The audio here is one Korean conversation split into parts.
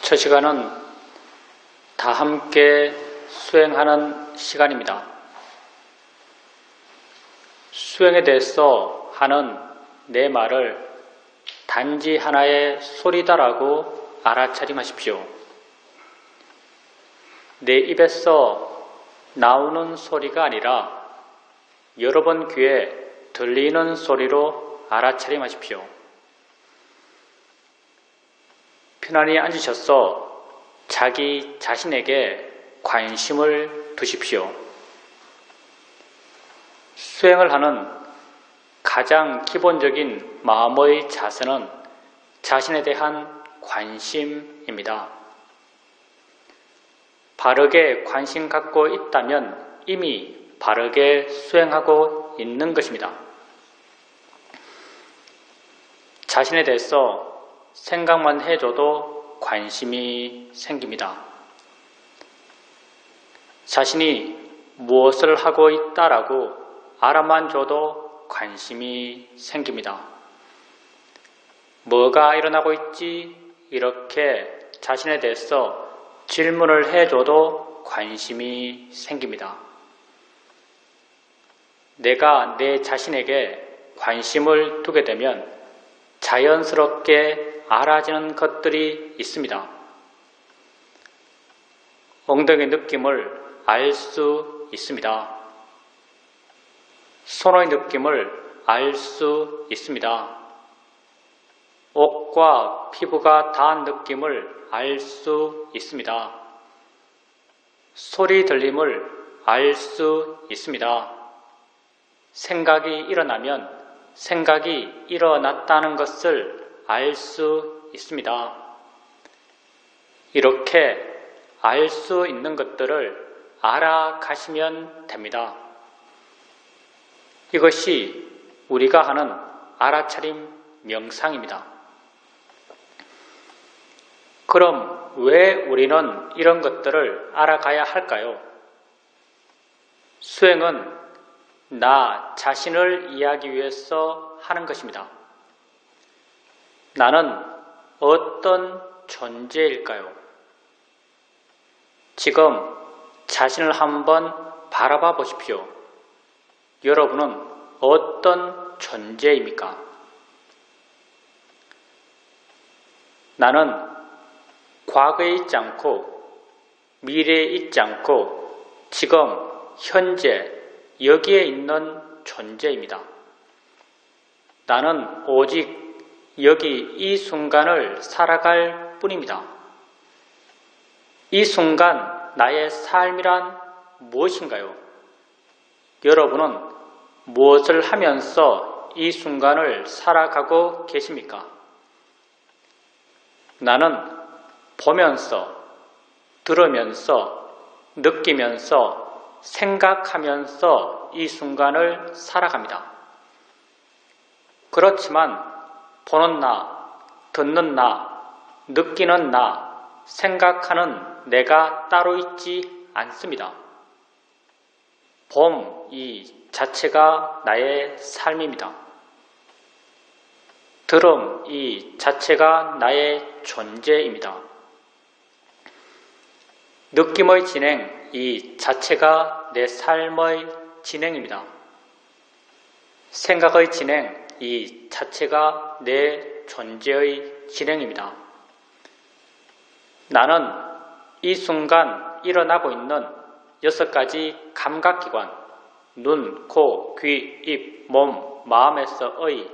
첫 시간은 다 함께 수행하는 시간입니다. 수행에 대해서 하는 내 말을 단지 하나의 소리다라고 알아차림하십시오. 내 입에서 나오는 소리가 아니라 여러분 귀에 들리는 소리로 알아차림하십시오. 편안히 앉으셔서 자기 자신에게 관심을 두십시오. 수행을 하는 가장 기본적인 마음의 자세는 자신에 대한 관심입니다. 바르게 관심 갖고 있다면 이미 바르게 수행하고 있는 것입니다. 자신에 대해서 생각만 해줘도 관심이 생깁니다. 자신이 무엇을 하고 있다라고 알아만 줘도 관심이 생깁니다. 뭐가 일어나고 있지? 이렇게 자신에 대해서 질문을 해줘도 관심이 생깁니다. 내가 내 자신에게 관심을 두게 되면 자연스럽게 알아지는 것들이 있습니다. 엉덩이 느낌을 알 수 있습니다. 손의 느낌을 알 수 있습니다. 옷과 피부가 닿은 느낌을 알 수 있습니다. 소리 들림을 알 수 있습니다. 생각이 일어나면 생각이 일어났다는 것을 알 수 있습니다. 이렇게 알 수 있는 것들을 알아가시면 됩니다. 이것이 우리가 하는 알아차림 명상입니다. 그럼 왜 우리는 이런 것들을 알아가야 할까요? 수행은 나 자신을 이해하기 위해서 하는 것입니다. 나는 어떤 존재일까요? 지금 자신을 한번 바라봐 보십시오. 여러분은 어떤 존재입니까? 나는 과거에 있지 않고 미래에 있지 않고 지금 현재 여기에 있는 존재입니다. 나는 오직 여기 이 순간을 살아갈 뿐입니다. 이 순간 나의 삶이란 무엇인가요? 여러분은 무엇을 하면서 이 순간을 살아가고 계십니까? 나는 보면서, 들으면서, 느끼면서, 생각하면서 이 순간을 살아갑니다. 그렇지만 보는 나, 듣는 나, 느끼는 나, 생각하는 내가 따로 있지 않습니다. 봄 이 자체가 나의 삶입니다. 들음 이 자체가 나의 존재입니다. 느낌의 진행 이 자체가 내 삶의 진행입니다. 생각의 진행 이 자체가 내 존재의 진행입니다. 나는 이 순간 일어나고 있는 6가지 감각기관, 눈, 코, 귀, 입, 몸, 마음에서의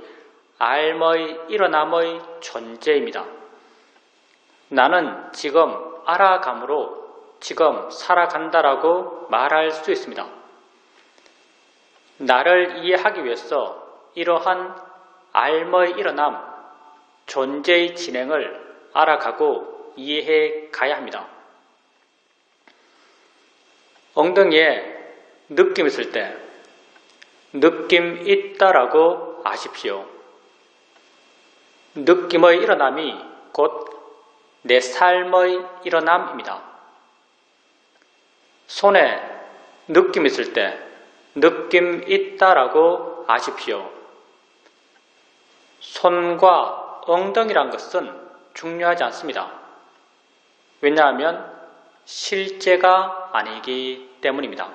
알의 일어남의 존재입니다. 나는 지금 알아감으로 지금 살아간다라고 말할 수 있습니다. 나를 이해하기 위해서 이러한 알의 일어남, 존재의 진행을 알아가고 이해해 가야 합니다. 엉덩이에 느낌 있을 때 느낌 있다라고 아십시오. 느낌의 일어남이 곧 내 삶의 일어남입니다. 손에 느낌 있을 때 느낌 있다라고 아십시오. 손과 엉덩이란 것은 중요하지 않습니다. 왜냐하면 실제가 아니기 때문입니다.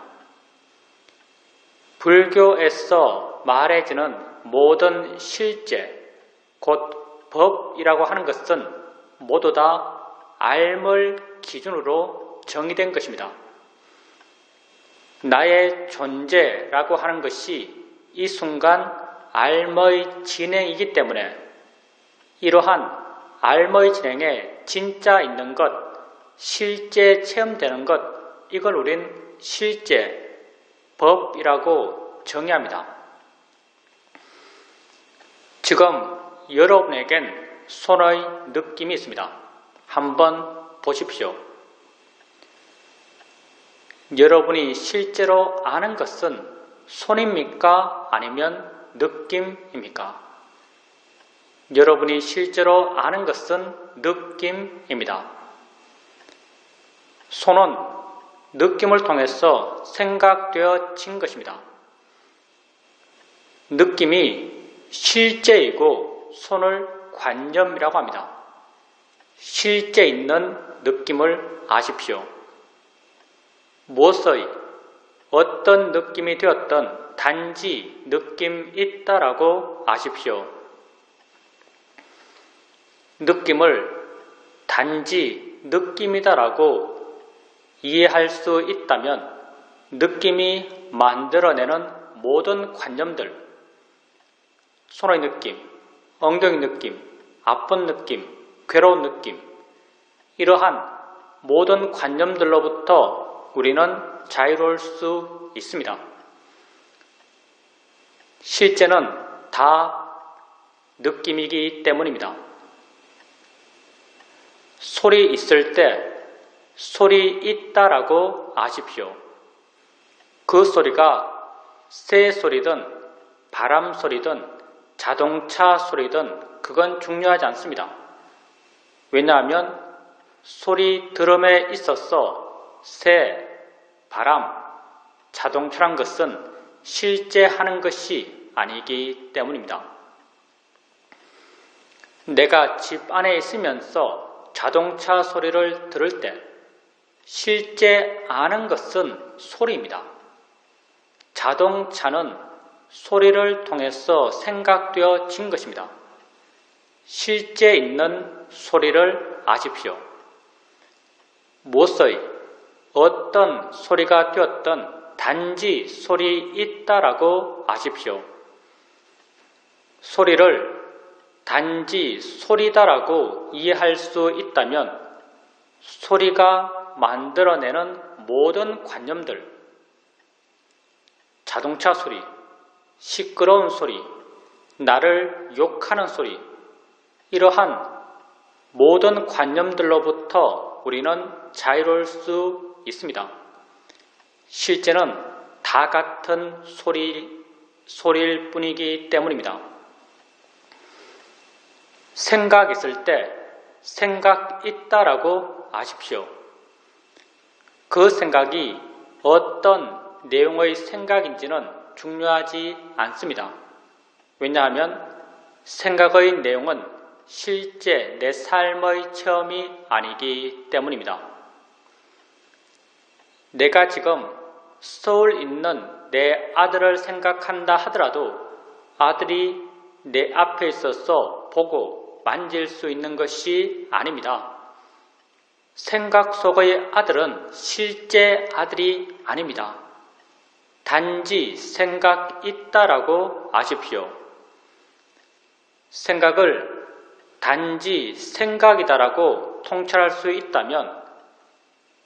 불교에서 말해지는 모든 실제, 곧 법이라고 하는 것은 모두 다 알 기준으로 정의된 것입니다. 나의 존재라고 하는 것이 이 순간 알의 진행이기 때문에 이러한 알의 진행에 진짜 있는 것, 실제 체험되는 것, 이걸 우린 실제, 법이라고 정의합니다. 지금 여러분에겐 손의 느낌이 있습니다. 한번 보십시오. 여러분이 실제로 아는 것은 손입니까? 아니면 느낌입니까? 여러분이 실제로 아는 것은 느낌입니다. 손은 느낌을 통해서 생각되어진 것입니다. 느낌이 실제이고 손을 관념이라고 합니다. 실제 있는 느낌을 아십시오. 무엇의 어떤 느낌이 되었던 단지 느낌 있다라고 아십시오. 느낌을 단지 느낌이다라고 이해할 수 있다면 느낌이 만들어내는 모든 관념들, 손의 느낌, 엉덩이 느낌, 아픈 느낌, 괴로운 느낌, 이러한 모든 관념들로부터 우리는 자유로울 수 있습니다. 실제는 다 느낌이기 때문입니다. 소리 있을 때 소리 있다라고 아십시오. 그 소리가 새 소리든 바람 소리든 자동차 소리든 그건 중요하지 않습니다. 왜냐하면 소리 들음에 있어서 새, 바람, 자동차란 것은 실제 하는 것이 아니기 때문입니다. 내가 집 안에 있으면서 자동차 소리를 들을 때 실제 아는 것은 소리입니다. 자동차는 소리를 통해서 생각되어진 것입니다. 실제 있는 소리를 아십시오. 무엇의 어떤 소리가 되었던 단지 소리 있다라고 아십시오. 소리를 단지 소리다라고 이해할 수 있다면 소리가 만들어내는 모든 관념들, 자동차 소리, 시끄러운 소리, 나를 욕하는 소리, 이러한 모든 관념들로부터 우리는 자유로울 수 있습니다. 실제는 다 같은 소리일 뿐이기 때문입니다. 생각 있을 때 생각 있다라고 아십시오. 그 생각이 어떤 내용의 생각인지는 중요하지 않습니다. 왜냐하면 생각의 내용은 실제 내 삶의 체험이 아니기 때문입니다. 내가 지금 서울 있는 내 아들을 생각한다 하더라도 아들이 내 앞에 있어서 보고 만질 수 있는 것이 아닙니다. 생각 속의 아들은 실제 아들이 아닙니다. 단지 생각 있다라고 아십시오. 생각을 단지 생각이다라고 통찰할 수 있다면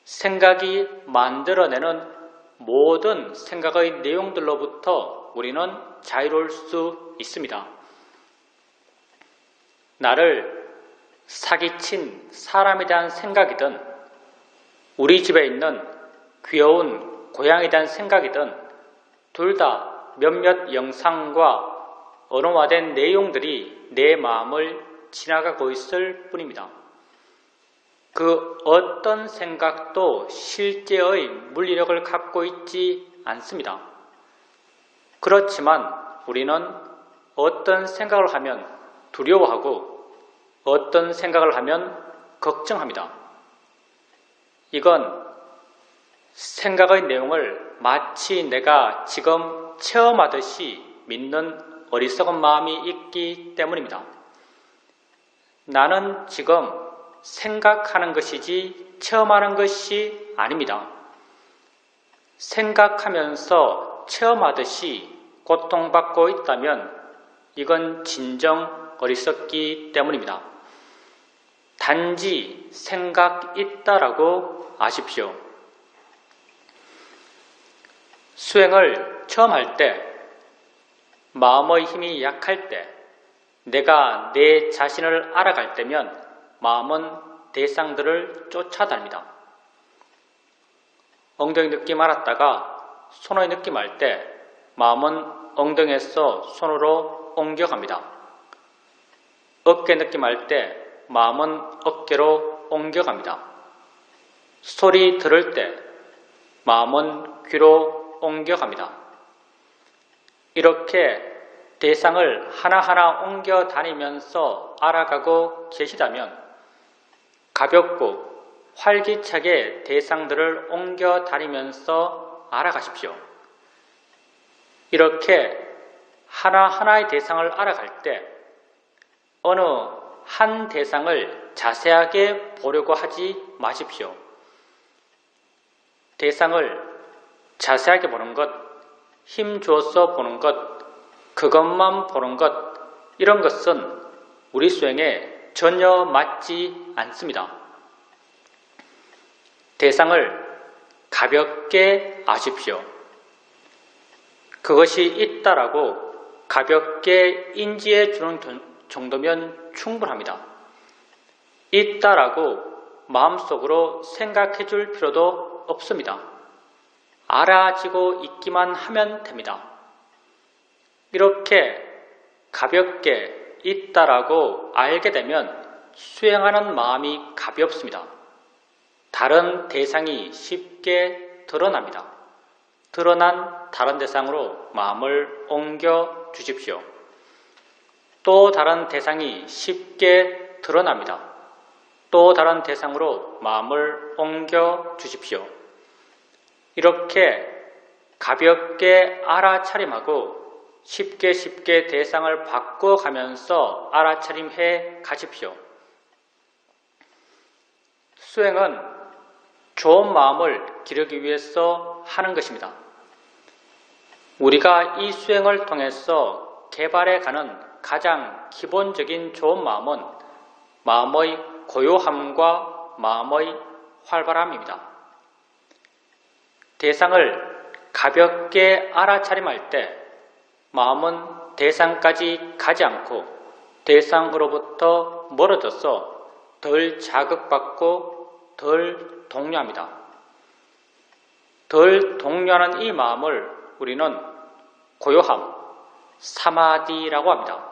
생각이 만들어내는 모든 생각의 내용들로부터 우리는 자유로울 수 있습니다. 나를 사기친 사람에 대한 생각이든 우리 집에 있는 귀여운 고양이에 대한 생각이든 둘 다 몇몇 영상과 언어화된 내용들이 내 마음을 지나가고 있을 뿐입니다. 그 어떤 생각도 실제의 물리력을 갖고 있지 않습니다. 그렇지만 우리는 어떤 생각을 하면 두려워하고 어떤 생각을 하면 걱정합니다. 이건 생각의 내용을 마치 내가 지금 체험하듯이 믿는 어리석은 마음이 있기 때문입니다. 나는 지금 생각하는 것이지 체험하는 것이 아닙니다. 생각하면서 체험하듯이 고통받고 있다면 이건 진정 어리석기 때문입니다. 단지 생각 있다라고 아십시오. 수행을 처음 할 때, 마음의 힘이 약할 때, 내가 내 자신을 알아갈 때면 마음은 대상들을 쫓아다닙니다. 엉덩이 느낌 알았다가 손의 느낌 알 때 마음은 엉덩이에서 손으로 옮겨갑니다. 어깨 느낌 알 때 마음은 어깨로 옮겨갑니다. 소리 들을 때 마음은 귀로 옮겨갑니다. 이렇게 대상을 하나하나 옮겨 다니면서 알아가고 계시다면 가볍고 활기차게 대상들을 옮겨 다니면서 알아가십시오. 이렇게 하나하나의 대상을 알아갈 때 어느 한 대상을 자세하게 보려고 하지 마십시오. 대상을 자세하게 보는 것, 힘 주어서 보는 것, 그것만 보는 것, 이런 것은 우리 수행에 전혀 맞지 않습니다. 대상을 가볍게 아십시오. 그것이 있다라고 가볍게 인지해 주는 정도면 충분합니다. 있다라고 마음속으로 생각해 줄 필요도 없습니다. 알아지고 있기만 하면 됩니다. 이렇게 가볍게 있다라고 알게 되면 수행하는 마음이 가볍습니다. 다른 대상이 쉽게 드러납니다. 드러난 다른 대상으로 마음을 옮겨 주십시오. 또 다른 대상이 쉽게 드러납니다. 또 다른 대상으로 마음을 옮겨 주십시오. 이렇게 가볍게 알아차림하고 쉽게 대상을 바꿔가면서 알아차림해 가십시오. 수행은 좋은 마음을 기르기 위해서 하는 것입니다. 우리가 이 수행을 통해서 개발해가는 가장 기본적인 좋은 마음은 마음의 고요함과 마음의 활발함입니다. 대상을 가볍게 알아차림할 때 마음은 대상까지 가지 않고 대상으로부터 멀어져서 덜 자극받고 덜 동요합니다. 덜 동요하는 이 마음을 우리는 고요함, 사마디라고 합니다.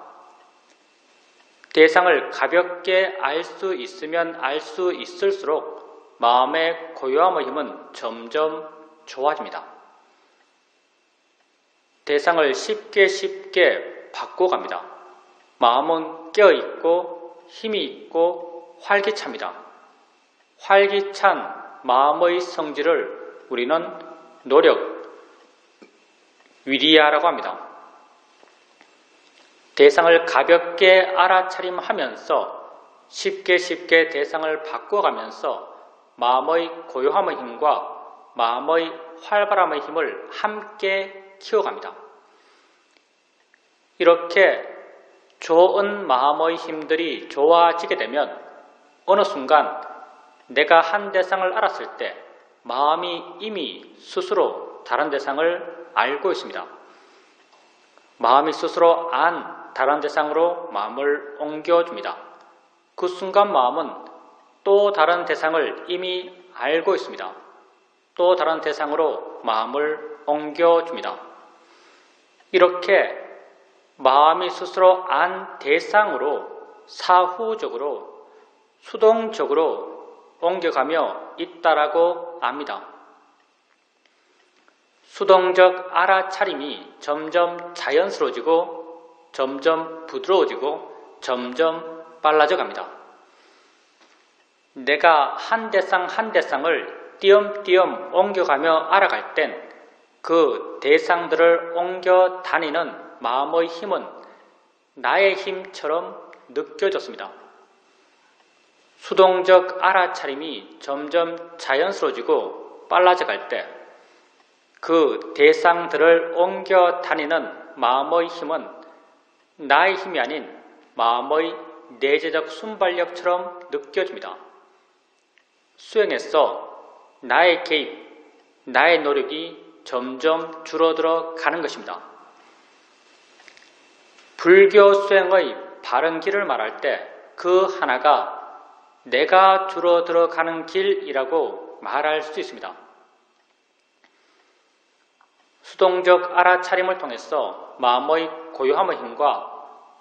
대상을 가볍게 알 수 있으면 알 수 있을수록 마음의 고요함의 힘은 점점 좋아집니다. 대상을 쉽게 바꿔갑니다. 마음은 깨어있고 힘이 있고 활기찹니다. 활기찬 마음의 성질을 우리는 노력, 위리야라고 합니다. 대상을 가볍게 알아차림하면서 쉽게 대상을 바꿔가면서 마음의 고요함의 힘과 마음의 활발함의 힘을 함께 키워갑니다. 이렇게 좋은 마음의 힘들이 좋아지게 되면 어느 순간 내가 한 대상을 알았을 때 마음이 이미 스스로 다른 대상을 알고 있습니다. 마음이 스스로 안 다른 대상으로 마음을 옮겨줍니다. 그 순간 마음은 또 다른 대상을 이미 알고 있습니다. 또 다른 대상으로 마음을 옮겨줍니다. 이렇게 마음이 스스로 안 대상으로 사후적으로 수동적으로 옮겨가며 있다라고 압니다. 수동적 알아차림이 점점 자연스러워지고 점점 부드러워지고 점점 빨라져 갑니다. 내가 한 대상 한 대상을 띄엄띄엄 옮겨가며 알아갈 땐 그 대상들을 옮겨 다니는 마음의 힘은 나의 힘처럼 느껴졌습니다. 수동적 알아차림이 점점 자연스러워지고 빨라져 갈 때 그 대상들을 옮겨 다니는 마음의 힘은 나의 힘이 아닌 마음의 내재적 순발력처럼 느껴집니다. 수행에서 나의 개입, 나의 노력이 점점 줄어들어 가는 것입니다. 불교 수행의 바른 길을 말할 때 그 하나가 내가 줄어들어 가는 길이라고 말할 수 있습니다. 수동적 알아차림을 통해서 마음의 고요함의 힘과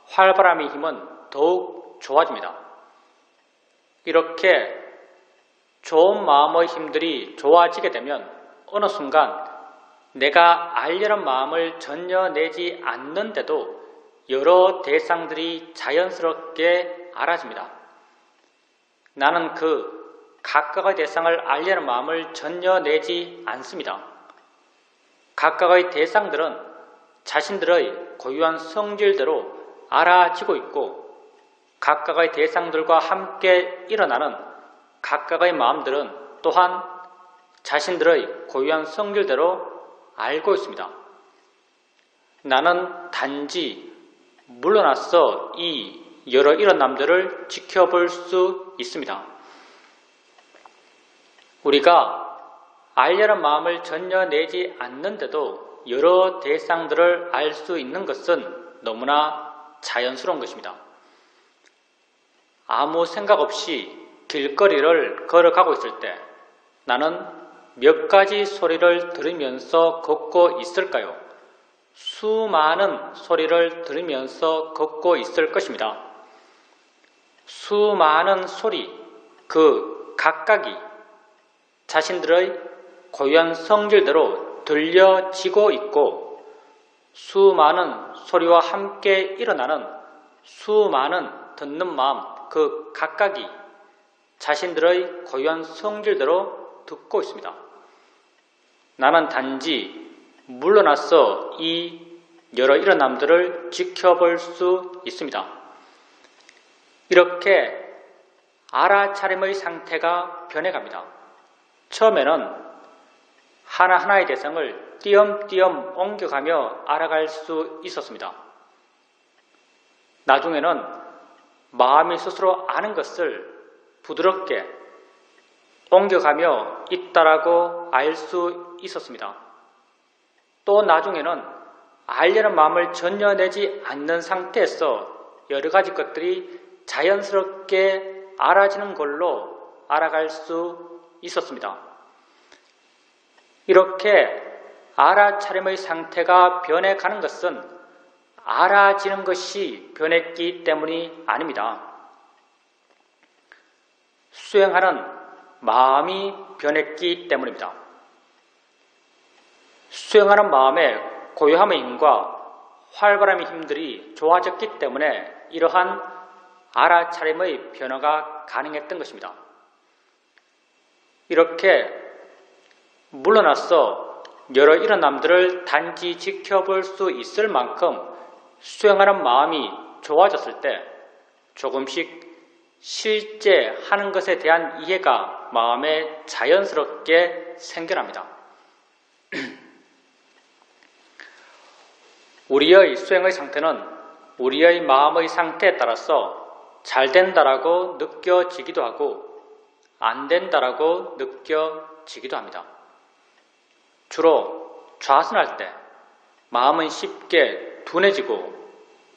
활발함의 힘은 더욱 좋아집니다. 이렇게 좋은 마음의 힘들이 좋아지게 되면 어느 순간 내가 알려는 마음을 전혀 내지 않는데도 여러 대상들이 자연스럽게 알아집니다. 나는 그 각각의 대상을 알려는 마음을 전혀 내지 않습니다. 각각의 대상들은 자신들의 고유한 성질대로 알아지고 있고 각각의 대상들과 함께 일어나는 각각의 마음들은 또한 자신들의 고유한 성질대로 알고 있습니다. 나는 단지 물러나서 이 여러 일어남들을 지켜볼 수 있습니다. 우리가 알려는 마음을 전혀 내지 않는데도 여러 대상들을 알 수 있는 것은 너무나 자연스러운 것입니다. 아무 생각 없이 길거리를 걸어가고 있을 때 나는 몇 가지 소리를 들으면서 걷고 있을까요? 수많은 소리를 들으면서 걷고 있을 것입니다. 수많은 소리, 그 각각이 자신들의 고유한 성질대로 들려지고 있고 수많은 소리와 함께 일어나는 수많은 듣는 마음, 그 각각이 자신들의 고유한 성질대로 듣고 있습니다. 나는 단지 물러나서 이 여러 일어남들을 지켜볼 수 있습니다. 이렇게 알아차림의 상태가 변해갑니다. 처음에는 하나하나의 대상을 띄엄띄엄 옮겨가며 알아갈 수 있었습니다. 나중에는 마음이 스스로 아는 것을 부드럽게 옮겨가며 있다라고 알 수 있었습니다. 또 나중에는 알려는 마음을 전혀 내지 않는 상태에서 여러 가지 것들이 자연스럽게 알아지는 걸로 알아갈 수 있었습니다. 이렇게 알아차림의 상태가 변해가는 것은 알아지는 것이 변했기 때문이 아닙니다. 수행하는 마음이 변했기 때문입니다. 수행하는 마음의 고요함의 힘과 활발함의 힘들이 좋아졌기 때문에 이러한 알아차림의 변화가 가능했던 것입니다. 이렇게 물러나서 여러 일어남들을 단지 지켜볼 수 있을 만큼 수행하는 마음이 좋아졌을 때 조금씩 실제 하는 것에 대한 이해가 마음에 자연스럽게 생겨납니다. 우리의 수행의 상태는 우리의 마음의 상태에 따라서 잘 된다라고 느껴지기도 하고 안 된다라고 느껴지기도 합니다. 주로 좌선할 때 마음은 쉽게 둔해지고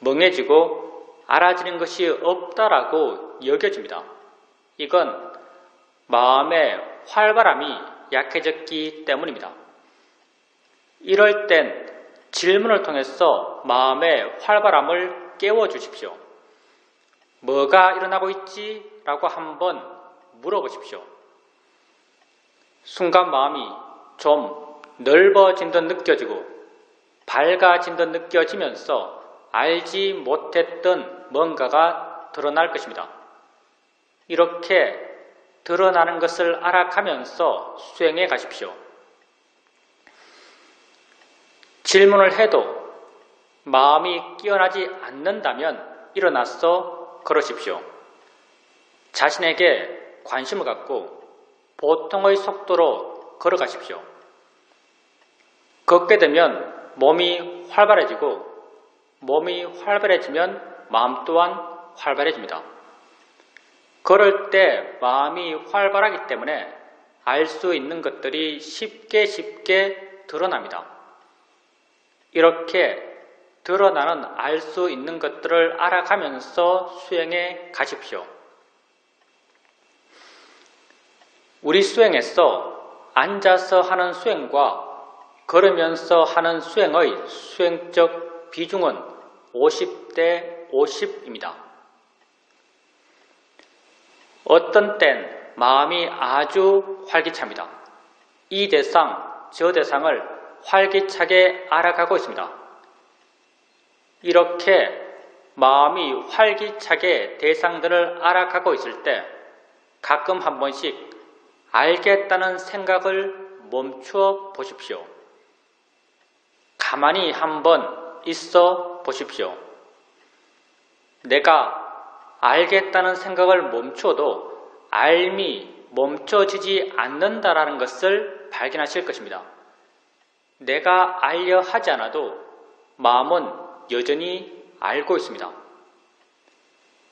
멍해지고 알아지는 것이 없다라고 여겨집니다. 이건 마음의 활발함이 약해졌기 때문입니다. 이럴 땐 질문을 통해서 마음의 활발함을 깨워주십시오. 뭐가 일어나고 있지? 라고 한번 물어보십시오. 순간 마음이 좀 넓어진 듯 느껴지고 밝아진 듯 느껴지면서 알지 못했던 뭔가가 드러날 것입니다. 이렇게 드러나는 것을 알아가면서 수행해 가십시오. 질문을 해도 마음이 깨어나지 않는다면 일어나서 걸으십시오. 자신에게 관심을 갖고 보통의 속도로 걸어가십시오. 걷게 되면 몸이 활발해지고 몸이 활발해지면 마음 또한 활발해집니다. 걸을 때 마음이 활발하기 때문에 알 수 있는 것들이 쉽게 드러납니다. 이렇게 드러나는 알 수 있는 것들을 알아가면서 수행해 가십시오. 우리 수행에서 앉아서 하는 수행과 걸으면서 하는 수행의 수행적 비중은 50대 50입니다. 어떤 땐 마음이 아주 활기찹니다. 이 대상, 저 대상을 활기차게 알아가고 있습니다. 이렇게 마음이 활기차게 대상들을 알아가고 있을 때 가끔 한 번씩 알겠다는 생각을 멈추어 보십시오. 가만히 한번 있어 보십시오. 내가 알겠다는 생각을 멈춰도 알미 멈춰지지 않는다라는 것을 발견하실 것입니다. 내가 알려 하지 않아도 마음은 여전히 알고 있습니다.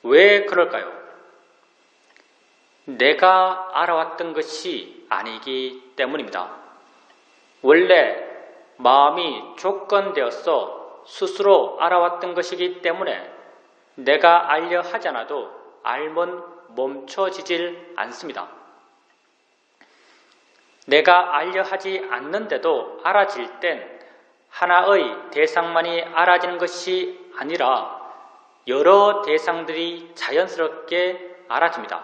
왜 그럴까요? 내가 알아왔던 것이 아니기 때문입니다. 원래 마음이 조건되어서 스스로 알아왔던 것이기 때문에 내가 알려 하지 않아도 알면 멈춰지질 않습니다. 내가 알려 하지 않는데도 알아질 땐 하나의 대상만이 알아지는 것이 아니라 여러 대상들이 자연스럽게 알아집니다.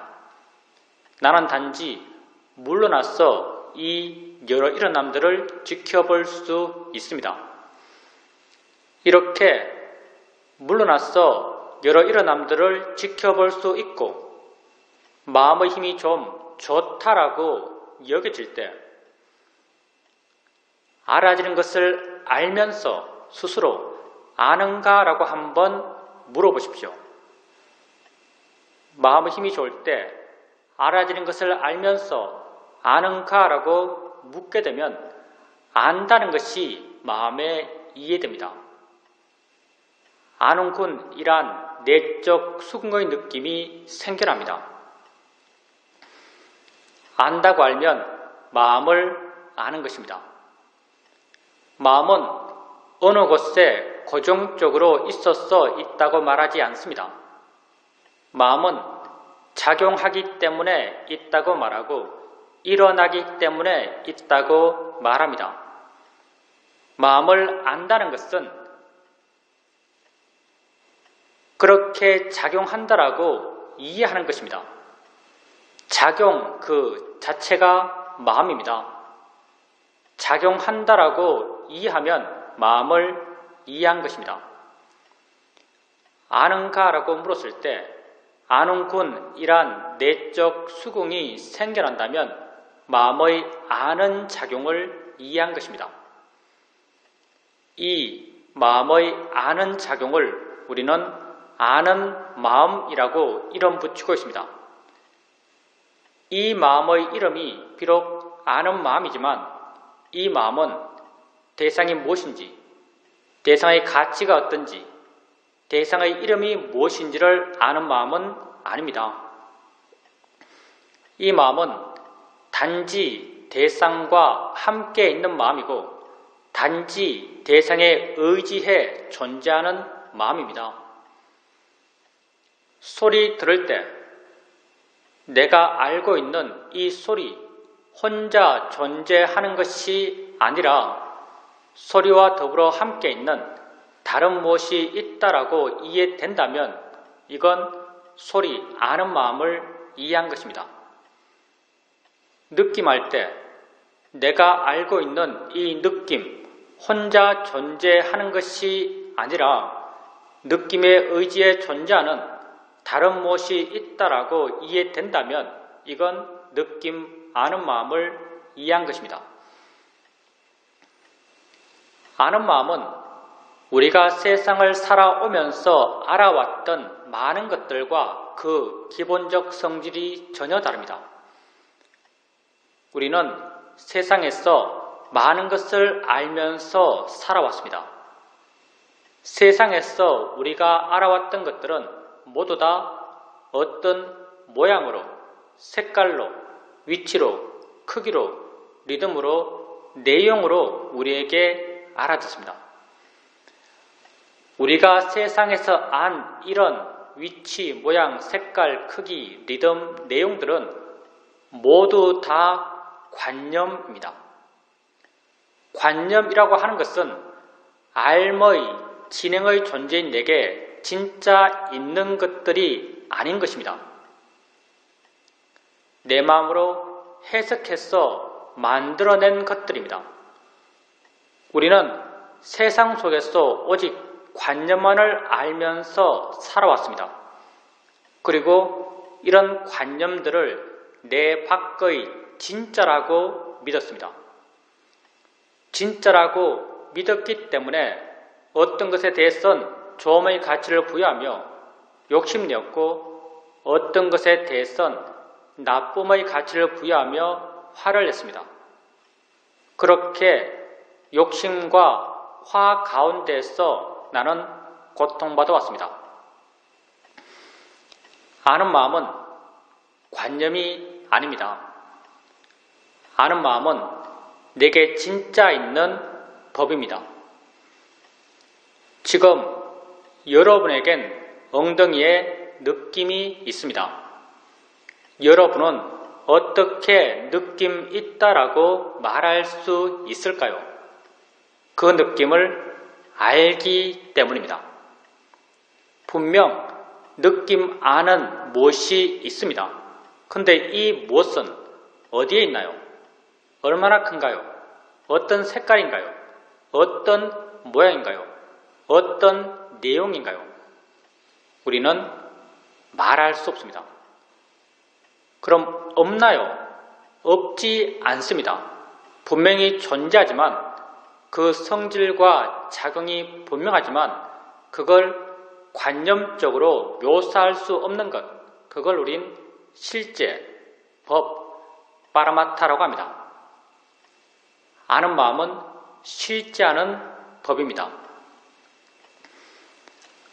나는 단지 물러나서 이 여러 일어남들을 지켜볼 수 있습니다. 이렇게 물러나서 여러 일어남들을 지켜볼 수 있고 마음의 힘이 좀 좋다라고 여겨질 때 알아지는 것을 알면서 스스로 아는가라고 한번 물어보십시오. 마음의 힘이 좋을 때 알아지는 것을 알면서 아는가라고 묻게 되면 안다는 것이 마음에 이해됩니다. 아는군 이란 내적 수긍의 느낌이 생겨납니다. 안다고 알면 마음을 아는 것입니다. 마음은 어느 곳에 고정적으로 있어서 있다고 말하지 않습니다. 마음은 작용하기 때문에 있다고 말하고 일어나기 때문에 있다고 말합니다. 마음을 안다는 것은 그렇게 작용한다라고 이해하는 것입니다. 작용 그 자체가 마음입니다. 작용한다라고 이해하면 마음을 이해한 것입니다. 아는가라고 물었을 때 아는군 이란 내적 수긍이 생겨난다면 마음의 아는 작용을 이해한 것입니다. 이 마음의 아는 작용을 우리는 아는 마음이라고 이름 붙이고 있습니다. 이 마음의 이름이 비록 아는 마음이지만 이 마음은 대상이 무엇인지, 대상의 가치가 어떤지, 대상의 이름이 무엇인지를 아는 마음은 아닙니다. 이 마음은 단지 대상과 함께 있는 마음이고 단지 대상에 의지해 존재하는 마음입니다. 소리 들을 때 내가 알고 있는 이 소리 혼자 존재하는 것이 아니라 소리와 더불어 함께 있는 다른 무엇이 있다라고 이해된다면 이건 소리 아는 마음을 이해한 것입니다. 느낌할 때 내가 알고 있는 이 느낌 혼자 존재하는 것이 아니라 느낌에 의지해 존재하는 다른 무엇이 있다라고 이해된다면 이건 느낌, 아는 마음을 이해한 것입니다. 아는 마음은 우리가 세상을 살아오면서 알아왔던 많은 것들과 그 기본적 성질이 전혀 다릅니다. 우리는 세상에서 많은 것을 알면서 살아왔습니다. 세상에서 우리가 알아왔던 것들은 모두 다 어떤 모양으로, 색깔로, 위치로, 크기로, 리듬으로, 내용으로 우리에게 알아졌습니다. 우리가 세상에서 안 이런 위치, 모양, 색깔, 크기, 리듬, 내용들은 모두 다 관념입니다. 관념이라고 하는 것은 알의, 진행의 존재인 내게 진짜 있는 것들이 아닌 것입니다. 내 마음으로 해석해서 만들어낸 것들입니다. 우리는 세상 속에서 오직 관념만을 알면서 살아왔습니다. 그리고 이런 관념들을 내 밖의 진짜라고 믿었습니다. 진짜라고 믿었기 때문에 어떤 것에 대해서는 조음의 가치를 부여하며 욕심내었고 어떤 것에 대해서는 나쁨의 가치를 부여하며 화를 냈습니다. 그렇게 욕심과 화 가운데서 나는 고통받아 왔습니다. 아는 마음은 관념이 아닙니다. 아는 마음은 내게 진짜 있는 법입니다. 지금 여러분에겐 엉덩이에 느낌이 있습니다. 여러분은 어떻게 느낌 있다라고 말할 수 있을까요? 그 느낌을 알기 때문입니다. 분명 느낌 아는 무엇이 있습니다. 근데 이 무엇은 어디에 있나요? 얼마나 큰가요? 어떤 색깔인가요? 어떤 모양인가요? 어떤 내용인가요? 우리는 말할 수 없습니다. 그럼 없나요? 없지 않습니다. 분명히 존재하지만 그 성질과 작용이 분명하지만 그걸 관념적으로 묘사할 수 없는 것, 그걸 우린 실제, 법, 파라마타라고 합니다. 아는 마음은 실제하는 법입니다.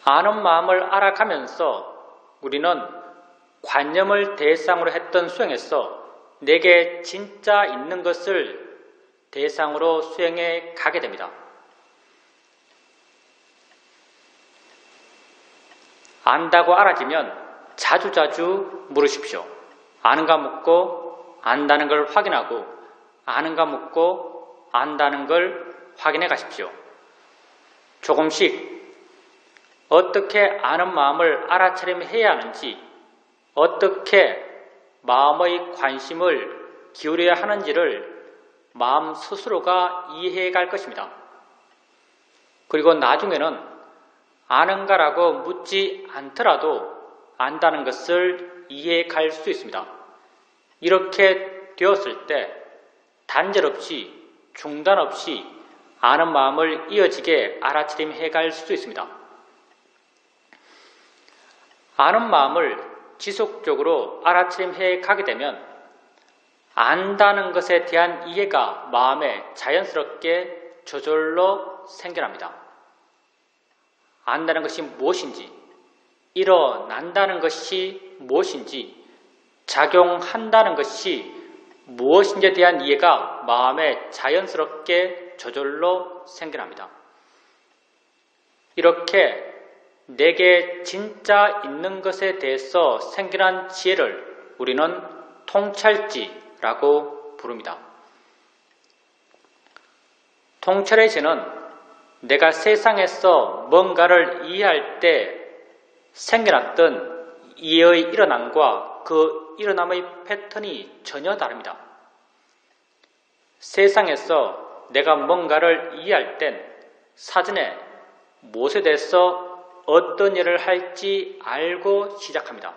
아는 마음을 알아가면서 우리는 관념을 대상으로 했던 수행에서 내게 진짜 있는 것을 대상으로 수행해 가게 됩니다. 안다고 알아지면 자주자주 물으십시오. 아는가 묻고 안다는 걸 확인하고 아는가 묻고 안다는 걸 확인해 가십시오. 조금씩 어떻게 아는 마음을 알아차림해야 하는지, 어떻게 마음의 관심을 기울여야 하는지를 마음 스스로가 이해해 갈 것입니다. 그리고 나중에는 아는가라고 묻지 않더라도 안다는 것을 이해해 갈 수 있습니다. 이렇게 되었을 때 단절 없이 중단 없이 아는 마음을 이어지게 알아차림해 갈 수 있습니다. 아는 마음을 지속적으로 알아차림해 가게 되면 안다는 것에 대한 이해가 마음에 자연스럽게 저절로 생겨납니다. 안다는 것이 무엇인지, 일어난다는 것이 무엇인지, 작용한다는 것이 무엇인지에 대한 이해가 마음에 자연스럽게 저절로 생겨납니다. 이렇게 내게 진짜 있는 것에 대해서 생겨난 지혜를 우리는 통찰지라고 부릅니다. 통찰의 지는 내가 세상에서 뭔가를 이해할 때 생겨났던 이해의 일어남과 그 일어남의 패턴이 전혀 다릅니다. 세상에서 내가 뭔가를 이해할 땐 사전에 무엇에 대해서 어떤 일을 할지 알고 시작합니다.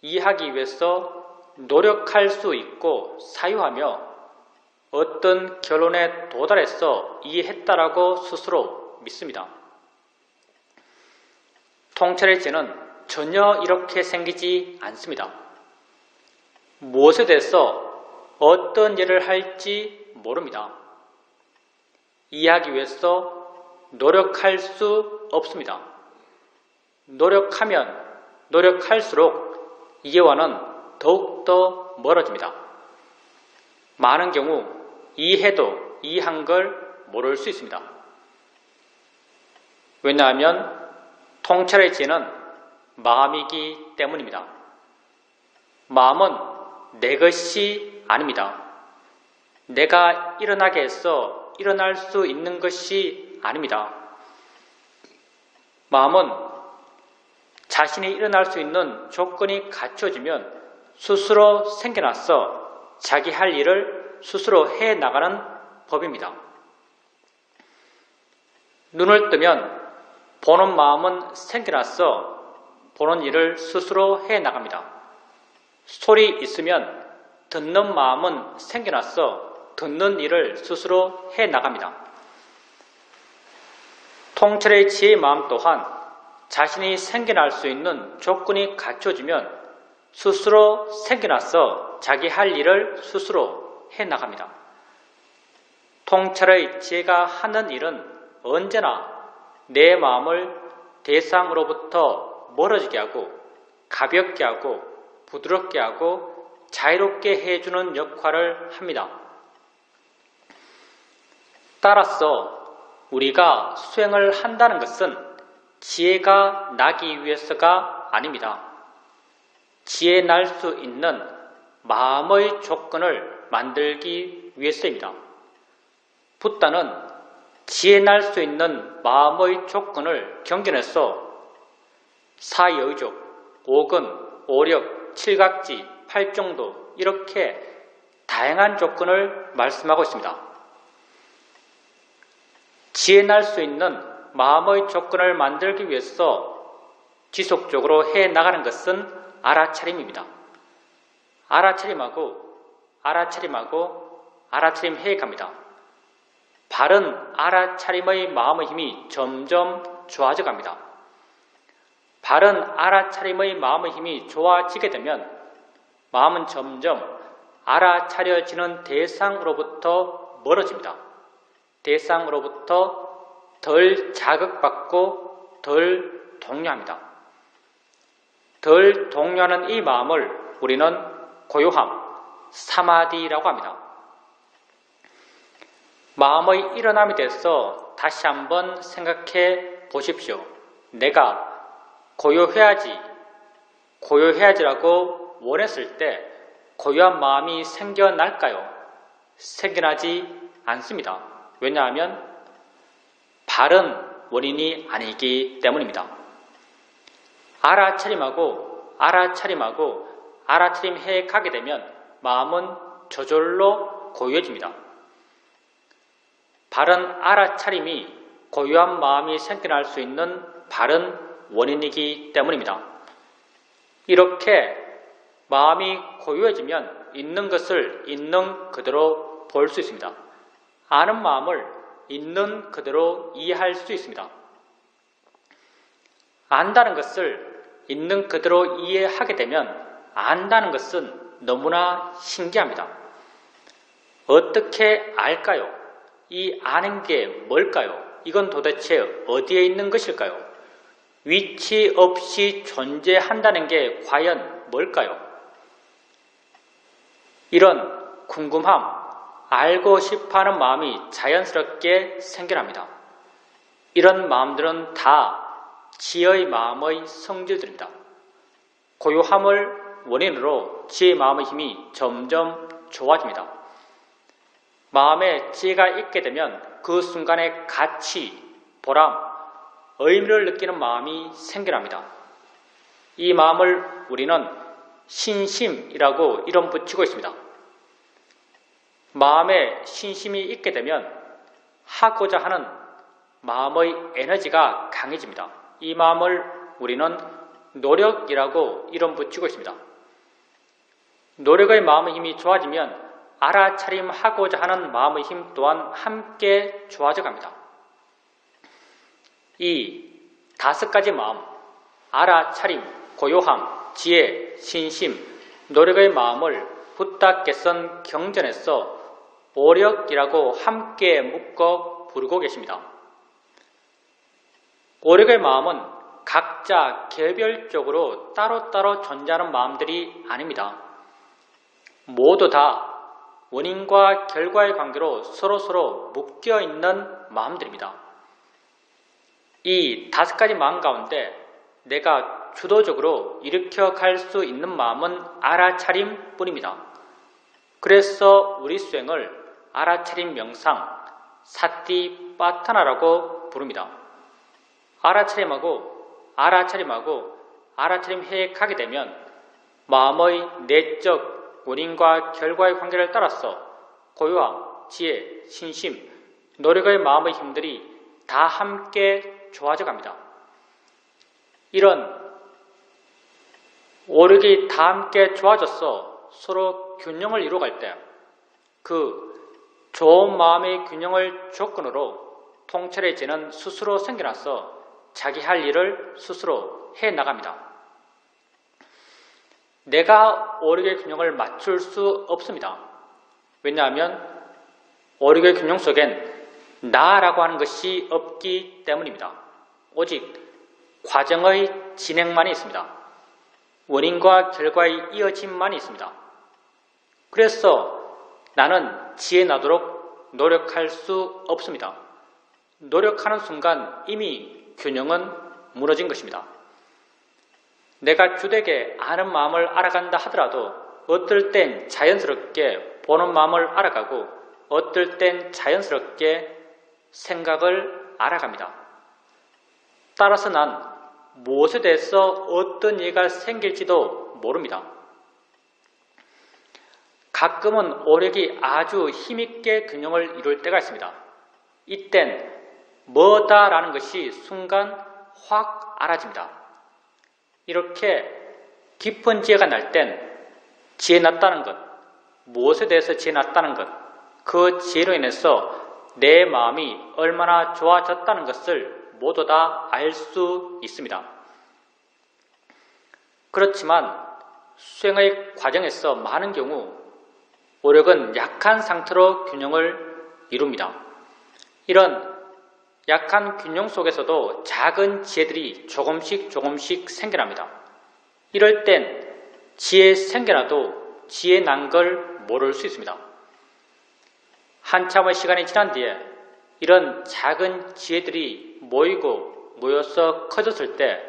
이해하기 위해서 노력할 수 있고 사유하며 어떤 결론에 도달해서 이해했다라고 스스로 믿습니다. 통찰의 지혜는 전혀 이렇게 생기지 않습니다. 무엇에 대해서 어떤 일을 할지 모릅니다. 이해하기 위해서 노력할 수 없습니다. 노력하면 노력할수록 이해와는 더욱더 멀어집니다. 많은 경우 이해해도 이해한 걸 모를 수 있습니다. 왜냐하면 통찰의 지혜는 마음이기 때문입니다. 마음은 내 것이 아닙니다. 내가 일어나게 해서 일어날 수 있는 것이 아닙니다. 마음은 자신이 일어날 수 있는 조건이 갖춰지면 스스로 생겨나서 자기 할 일을 스스로 해나가는 법입니다. 눈을 뜨면 보는 마음은 생겨나서 보는 일을 스스로 해나갑니다. 소리 있으면 듣는 마음은 생겨나서 듣는 일을 스스로 해나갑니다. 통찰의 지혜의 마음 또한 자신이 생겨날 수 있는 조건이 갖춰지면 스스로 생겨나서 자기 할 일을 스스로 해나갑니다. 통찰의 지혜가 하는 일은 언제나 내 마음을 대상으로부터 멀어지게 하고 가볍게 하고 부드럽게 하고 자유롭게 해주는 역할을 합니다. 따라서 우리가 수행을 한다는 것은 지혜가 나기 위해서가 아닙니다. 지혜 날 수 있는 마음의 조건을 만들기 위해서입니다. 붓다는 지혜 날 수 있는 마음의 조건을 경견해서 사의의족, 오근, 오력, 칠각지, 팔정도 이렇게 다양한 조건을 말씀하고 있습니다. 지혜 날 수 있는 마음의 조건을 만들기 위해서 지속적으로 해나가는 것은 알아차림입니다. 알아차림 해갑니다. 바른 알아차림의 마음의 힘이 점점 좋아져 갑니다. 바른 알아차림의 마음의 힘이 좋아지게 되면 마음은 점점 알아차려지는 대상으로부터 멀어집니다. 대상으로부터 덜 자극받고 덜 동요합니다. 덜 동요하는 이 마음을 우리는 고요함, 사마디라고 합니다. 마음의 일어남에 대해서 다시 한번 생각해 보십시오. 내가 고요해야지라고 원했을 때 고요한 마음이 생겨날까요? 생겨나지 않습니다. 왜냐하면 바른 원인이 아니기 때문입니다. 알아차림해 가게 되면 마음은 저절로 고요해집니다. 바른 알아차림이 고요한 마음이 생겨날 수 있는 바른 원인이기 때문입니다. 이렇게 마음이 고요해지면 있는 것을 있는 그대로 볼 수 있습니다. 아는 마음을 있는 그대로 이해할 수 있습니다. 안다는 것을 있는 그대로 이해하게 되면 안다는 것은 너무나 신기합니다. 어떻게 알까요? 이 아는 게 뭘까요? 이건 도대체 어디에 있는 것일까요? 위치 없이 존재한다는 게 과연 뭘까요? 이런 궁금함, 알고 싶어하는 마음이 자연스럽게 생겨납니다. 이런 마음들은 다 지혜의 마음의 성질들입니다. 고요함을 원인으로 지혜의 마음의 힘이 점점 좋아집니다. 마음에 지혜가 있게 되면 그 순간에 가치, 보람, 의미를 느끼는 마음이 생겨납니다. 이 마음을 우리는 신심이라고 이름 붙이고 있습니다. 마음에 신심이 있게 되면 하고자 하는 마음의 에너지가 강해집니다. 이 마음을 우리는 노력이라고 이름 붙이고 있습니다. 노력의 마음의 힘이 좋아지면 알아차림하고자 하는 마음의 힘 또한 함께 좋아져 갑니다. 이 5가지 마음, 알아차림, 고요함, 지혜, 신심, 노력의 마음을 붓다께선 경전에서 오력이라고 함께 묶어 부르고 계십니다. 오력의 마음은 각자 개별적으로 따로따로 존재하는 마음들이 아닙니다. 모두 다 원인과 결과의 관계로 서로서로 묶여있는 마음들입니다. 이 5가지 마음 가운데 내가 주도적으로 일으켜 갈 수 있는 마음은 알아차림 뿐입니다. 그래서 우리 수행을 알아차림 명상, 사티파타나라고 부릅니다. 알아차림하고 알아차림 해액하게 되면 마음의 내적 원인과 결과의 관계를 따라서 고요함, 지혜, 신심, 노력의 마음의 힘들이 다 함께 좋아져 갑니다. 이런 오력이 다 함께 좋아져서 서로 균형을 이루어갈 때 그 좋은 마음의 균형을 조건으로 통찰해지는 스스로 생겨나서 자기 할 일을 스스로 해나갑니다. 내가 오력의 균형을 맞출 수 없습니다. 왜냐하면 오력의 균형 속엔 나라고 하는 것이 없기 때문입니다. 오직 과정의 진행만이 있습니다. 원인과 결과의 이어짐만이 있습니다. 그래서 나는 지혜 나도록 노력할 수 없습니다. 노력하는 순간 이미 균형은 무너진 것입니다. 내가 주되게 아는 마음을 알아간다 하더라도 어떨 땐 자연스럽게 보는 마음을 알아가고 어떨 땐 자연스럽게 생각을 알아갑니다. 따라서 난 무엇에 대해서 어떤 이해가 생길지도 모릅니다. 가끔은 오력이 아주 힘있게 균형을 이룰 때가 있습니다. 이땐 뭐다라는 것이 순간 확 알아집니다. 이렇게 깊은 지혜가 날 땐 지혜 났다는 것, 무엇에 대해서 지혜 났다는 것, 그 지혜로 인해서 내 마음이 얼마나 좋아졌다는 것을 모두 다 알 수 있습니다. 그렇지만 수행의 과정에서 많은 경우 오력은 약한 상태로 균형을 이룹니다. 이런 약한 균형 속에서도 작은 지혜들이 조금씩 생겨납니다. 이럴 땐 지혜 생겨나도 지혜 난 걸 모를 수 있습니다. 한참의 시간이 지난 뒤에 이런 작은 지혜들이 모여서 커졌을 때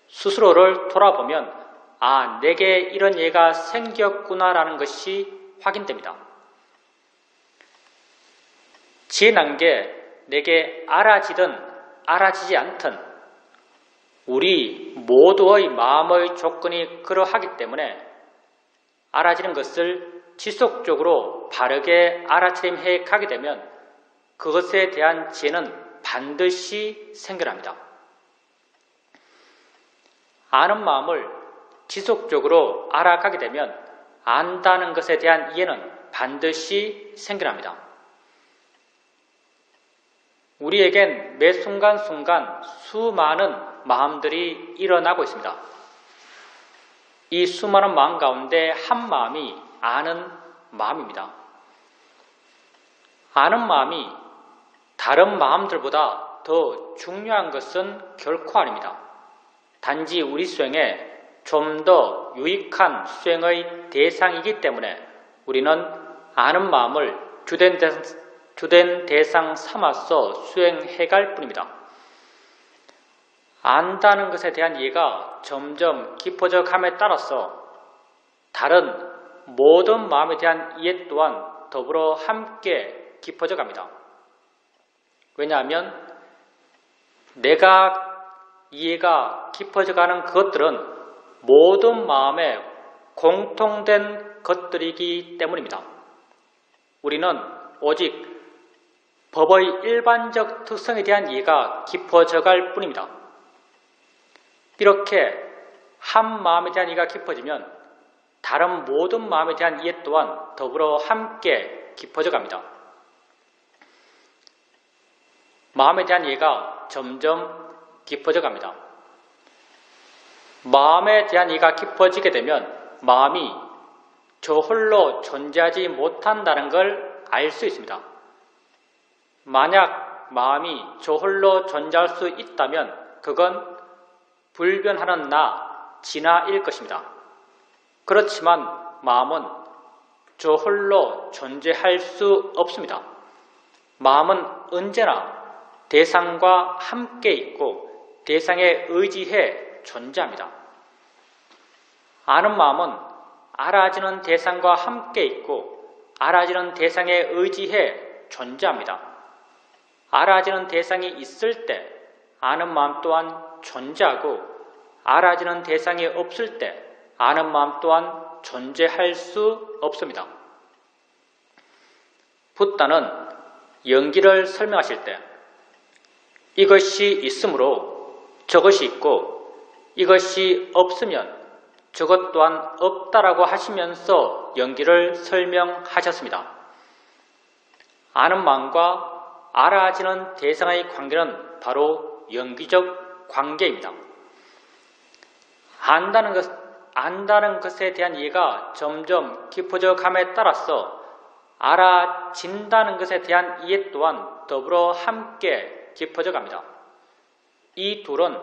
스스로를 돌아보면 내게 이런 예가 생겼구나라는 것이 확인됩니다. 지혜 난 게 내게 알아지든 알아지지 않든 우리 모두의 마음의 조건이 그러하기 때문에 알아지는 것을 지속적으로 바르게 알아차림해 가게 되면 그것에 대한 지혜는 반드시 생겨납니다. 아는 마음을 지속적으로 알아가게 되면 안다는 것에 대한 이해는 반드시 생겨납니다. 우리에겐 매 순간순간 수많은 마음들이 일어나고 있습니다. 이 수많은 마음 가운데 한 마음이 아는 마음입니다. 아는 마음이 다른 마음들보다 더 중요한 것은 결코 아닙니다. 단지 우리 수행에 좀 더 유익한 수행의 대상이기 때문에 우리는 아는 마음을 주된 대상 삼아서 수행해갈 뿐입니다. 안다는 것에 대한 이해가 점점 깊어져 감에 따라서 다른 모든 마음에 대한 이해 또한 더불어 함께 깊어져 갑니다. 왜냐하면 내가 이해가 깊어져 가는 그것들은 모든 마음에 공통된 것들이기 때문입니다. 우리는 오직 법의 일반적 특성에 대한 이해가 깊어져 갈 뿐입니다. 이렇게 한 마음에 대한 이해가 깊어지면 다른 모든 마음에 대한 이해 또한 더불어 함께 깊어져 갑니다. 마음에 대한 이해가 점점 깊어져 갑니다. 마음에 대한 이해가 깊어지게 되면 마음이 저 홀로 존재하지 못한다는 걸 알 수 있습니다. 만약 마음이 저 홀로 존재할 수 있다면 그건 불변하는 나, 진화일 것입니다. 그렇지만 마음은 저 홀로 존재할 수 없습니다. 마음은 언제나 대상과 함께 있고 대상에 의지해 존재합니다. 아는 마음은 알아지는 대상과 함께 있고 알아지는 대상에 의지해 존재합니다. 알아지는 대상이 있을 때 아는 마음 또한 존재하고 알아지는 대상이 없을 때 아는 마음 또한 존재할 수 없습니다. 붓다는 연기를 설명하실 때 이것이 있으므로 저것이 있고 이것이 없으면 저것 또한 없다라고 하시면서 연기를 설명하셨습니다. 아는 마음과 알아지는 대상의 관계는 바로 연기적 관계입니다. 안다는 것에 대한 이해가 점점 깊어져 감에 따라서 알아진다는 것에 대한 이해 또한 더불어 함께 깊어져 갑니다. 이 둘은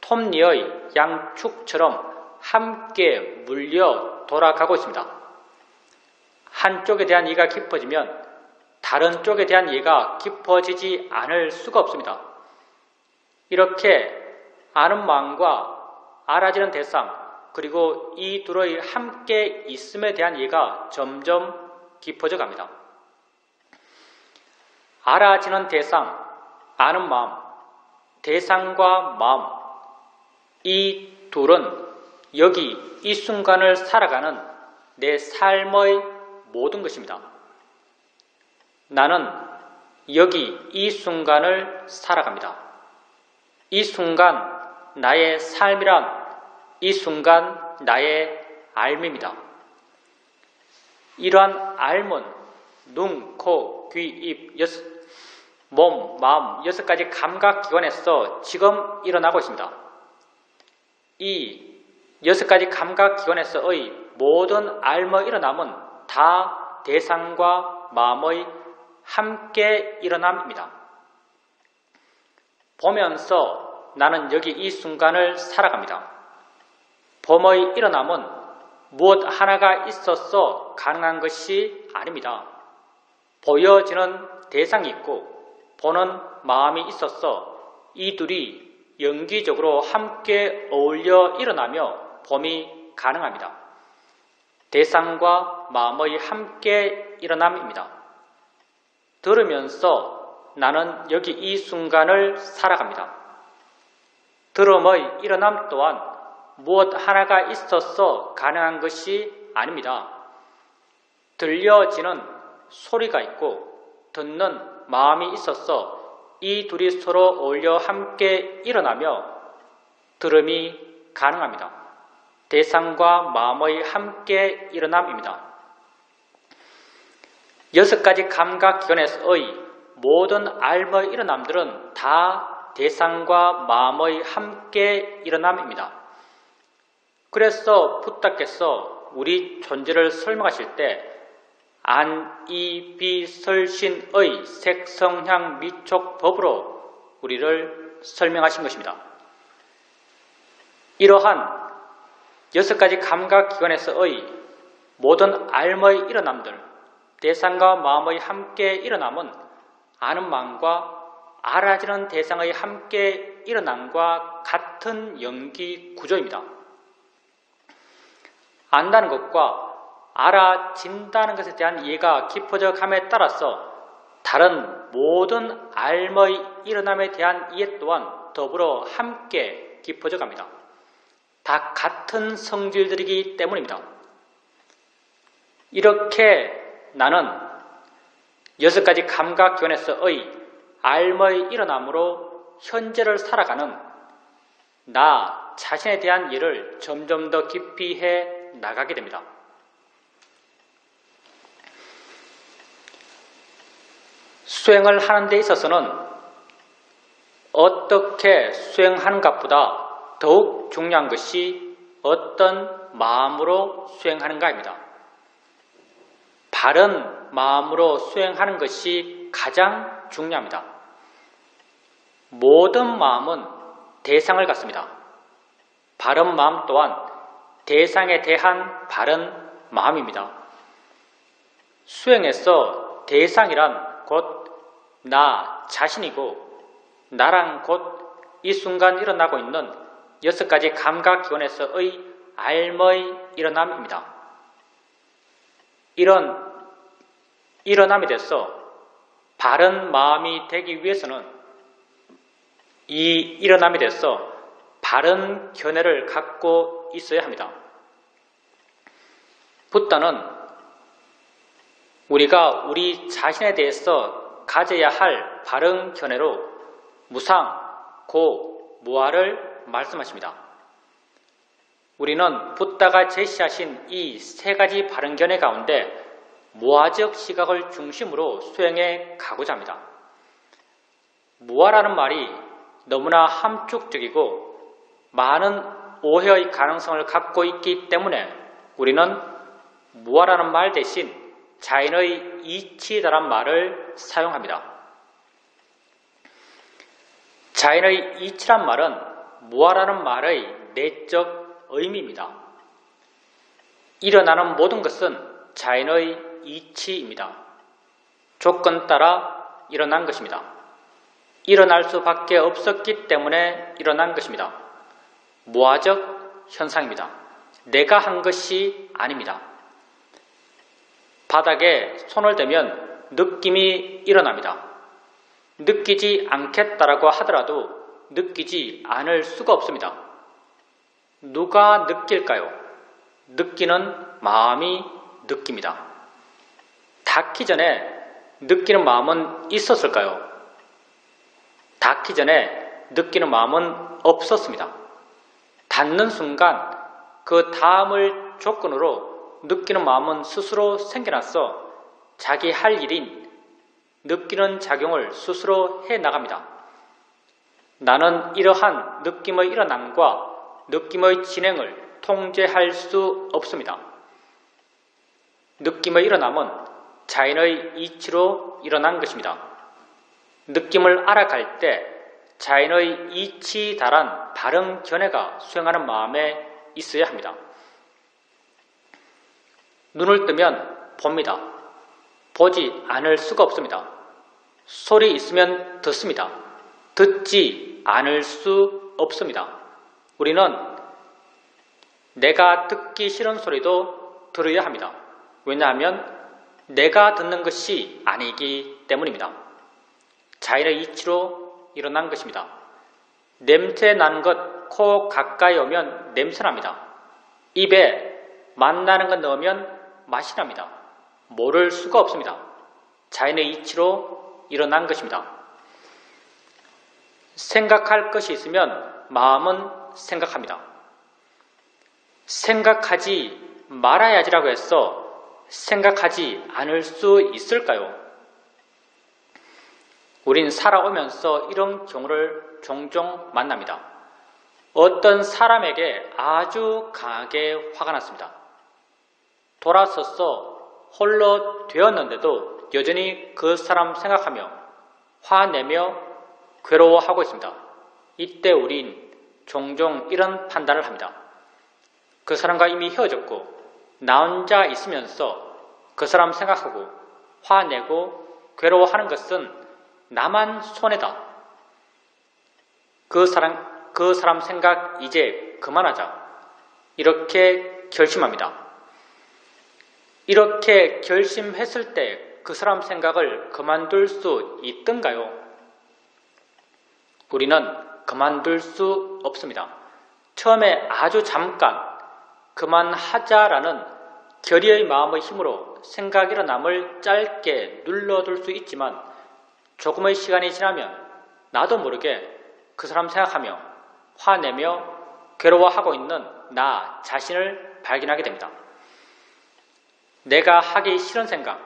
톱니의 양축처럼 함께 물려 돌아가고 있습니다. 한쪽에 대한 이해가 깊어지면 다른 쪽에 대한 이해가 깊어지지 않을 수가 없습니다. 이렇게 아는 마음과 알아지는 대상 그리고 이 둘의 함께 있음에 대한 이해가 점점 깊어져 갑니다. 알아지는 대상, 아는 마음, 대상과 마음 이 둘은 여기 이 순간을 살아가는 내 삶의 모든 것입니다. 나는 여기 이 순간을 살아갑니다. 이 순간 나의 삶이란 이 순간 나의 삶입니다. 이러한 삶은 눈, 코, 귀, 입, 몸, 마음 6가지 감각기관에서 지금 일어나고 있습니다. 이 6가지 감각기관에서의 모든 삶의 일어남은 다 대상과 마음의 함께 일어남입니다. 보면서 나는 여기 이 순간을 살아갑니다. 봄의 일어남은 무엇 하나가 있어서 가능한 것이 아닙니다. 보여지는 대상이 있고 보는 마음이 있어서 이 둘이 연기적으로 함께 어울려 일어나며 봄이 가능합니다. 대상과 마음의 함께 일어남입니다. 들으면서 나는 여기 이 순간을 살아갑니다. 들음의 일어남 또한 무엇 하나가 있어서 가능한 것이 아닙니다. 들려지는 소리가 있고 듣는 마음이 있어서 이 둘이 서로 어울려 함께 일어나며 들음이 가능합니다. 대상과 마음의 함께 일어남입니다. 6가지 감각기관에서의 모든 삶의 일어남들은 다 대상과 마음의 함께 일어남입니다. 그래서 붓다께서 우리 존재를 설명하실 때 안, 이, 비, 설, 신의 색성향 미촉 법으로 우리를 설명하신 것입니다. 이러한 6가지 감각기관에서의 모든 삶의 일어남들, 대상과 마음의 함께 일어남은 아는 마음과 알아지는 대상의 함께 일어남과 같은 연기 구조입니다. 안다는 것과 알아진다는 것에 대한 이해가 깊어져 감에 따라서 다른 모든 삶의 일어남에 대한 이해 또한 더불어 함께 깊어져 갑니다. 다 같은 성질들이기 때문입니다. 이렇게 나는 6가지 감각기관에서의 삶의 일어남으로 현재를 살아가는 나 자신에 대한 이해를 점점 더 깊이 해 나가게 됩니다. 수행을 하는 데 있어서는 어떻게 수행하는것보다 더욱 중요한 것이 어떤 마음으로 수행하는가입니다. 바른 마음으로 수행하는 것이 가장 중요합니다. 모든 마음은 대상을 갖습니다. 바른 마음 또한 대상에 대한 바른 마음입니다. 수행에서 대상이란 곧 나 자신이고 나랑 곧 이 순간 일어나고 있는 6가지 감각기관에서의 알머의 일어남입니다. 이런 일어남에 대해서 바른 마음이 되기 위해서는 이 일어남에 대해서 바른 견해를 갖고 있어야 합니다. 붓다는 우리가 우리 자신에 대해서 가져야 할 바른 견해로 무상, 고, 무아를 말씀하십니다. 우리는 붓다가 제시하신 이 3가지 바른 견해 가운데 무아적 시각을 중심으로 수행해 가고자 합니다. 무아라는 말이 너무나 함축적이고 많은 오해의 가능성을 갖고 있기 때문에 우리는 무아라는 말 대신 자연의 이치다란 말을 사용합니다. 자연의 이치란 말은 무아라는 말의 내적 의미입니다. 일어나는 모든 것은 자연의 이치입니다. 조건 따라 일어난 것입니다. 일어날 수밖에 없었기 때문에 일어난 것입니다. 무아적 현상입니다. 내가 한 것이 아닙니다. 바닥에 손을 대면 느낌이 일어납니다. 느끼지 않겠다라고 하더라도 느끼지 않을 수가 없습니다. 누가 느낄까요? 느끼는 마음이 느낍니다. 닿기 전에 느끼는 마음은 있었을까요? 닿기 전에 느끼는 마음은 없었습니다. 닿는 순간 그 다음을 조건으로 느끼는 마음은 스스로 생겨나서 자기 할 일인 느끼는 작용을 스스로 해나갑니다. 나는 이러한 느낌의 일어남과 느낌의 진행을 통제할 수 없습니다. 느낌의 일어남은 자연의 이치로 일어난 것입니다. 느낌을 알아갈 때 자연의 이치 달한 바른 견해가 수행하는 마음에 있어야 합니다. 눈을 뜨면 봅니다. 보지 않을 수가 없습니다. 소리 있으면 듣습니다. 듣지 않을 수 없습니다. 우리는 내가 듣기 싫은 소리도 들어야 합니다. 왜냐하면 내가 듣는 것이 아니기 때문입니다. 자연의 이치로 일어난 것입니다. 냄새 나는 것 코 가까이 오면 냄새 납니다. 입에 맛나는 것 넣으면 맛이 납니다. 모를 수가 없습니다. 자연의 이치로 일어난 것입니다. 생각할 것이 있으면 마음은 생각합니다. 생각하지 말아야지라고 해서 생각하지 않을 수 있을까요? 우린 살아오면서 이런 경우를 종종 만납니다. 어떤 사람에게 아주 강하게 화가 났습니다. 돌아서서 홀로 되었는데도 여전히 그 사람 생각하며 화내며 괴로워하고 있습니다. 이때 우린 종종 이런 판단을 합니다. 그 사람과 이미 헤어졌고 나 혼자 있으면서 그 사람 생각하고 화내고 괴로워하는 것은 나만 손해다. 그 사람 생각 이제 그만하자. 이렇게 결심합니다. 이렇게 결심했을 때 그 사람 생각을 그만둘 수 있던가요? 우리는 그만둘 수 없습니다. 처음에 아주 잠깐 그만하자라는 결의의 마음의 힘으로 생각 일어남을 짧게 눌러둘 수 있지만 조금의 시간이 지나면 나도 모르게 그 사람 생각하며 화내며 괴로워하고 있는 나 자신을 발견하게 됩니다. 내가 하기 싫은 생각,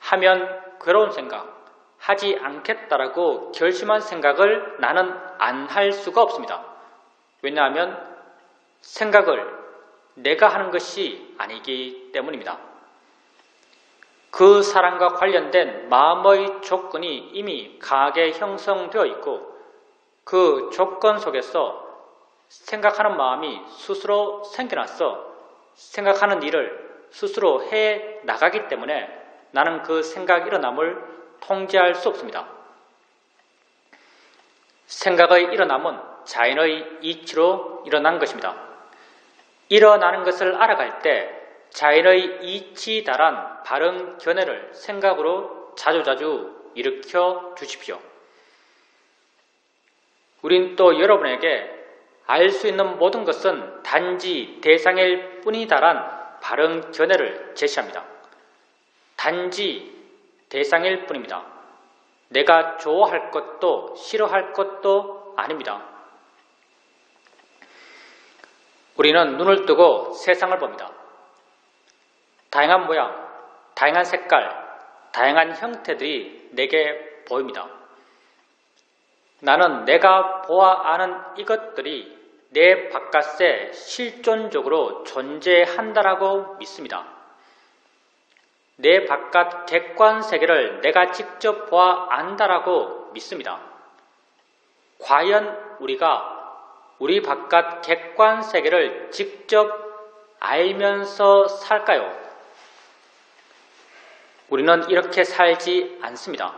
하면 괴로운 생각, 하지 않겠다라고 결심한 생각을 나는 안 할 수가 없습니다. 왜냐하면 생각을 내가 하는 것이 아니기 때문입니다. 그 사람과 관련된 마음의 조건이 이미 강하게 형성되어 있고 그 조건 속에서 생각하는 마음이 스스로 생겨나서 생각하는 일을 스스로 해 나가기 때문에 나는 그 생각 일어남을 통제할 수 없습니다. 생각의 일어남은 자연의 이치로 일어난 것입니다. 일어나는 것을 알아갈 때 자연의 이치에 달한 바른 견해를 생각으로 자주자주 일으켜 주십시오. 우린 또 여러분에게 알 수 있는 모든 것은 단지 대상일 뿐이다란 바른 견해를 제시합니다. 단지 대상일 뿐입니다. 내가 좋아할 것도 싫어할 것도 아닙니다. 우리는 눈을 뜨고 세상을 봅니다. 다양한 모양, 다양한 색깔, 다양한 형태들이 내게 보입니다. 나는 내가 보아 아는 이것들이 내 바깥에 실존적으로 존재한다라고 믿습니다. 내 바깥 객관 세계를 내가 직접 보아 안다라고 믿습니다. 과연 우리가 우리 바깥 객관 세계를 직접 알면서 살까요? 우리는 이렇게 살지 않습니다.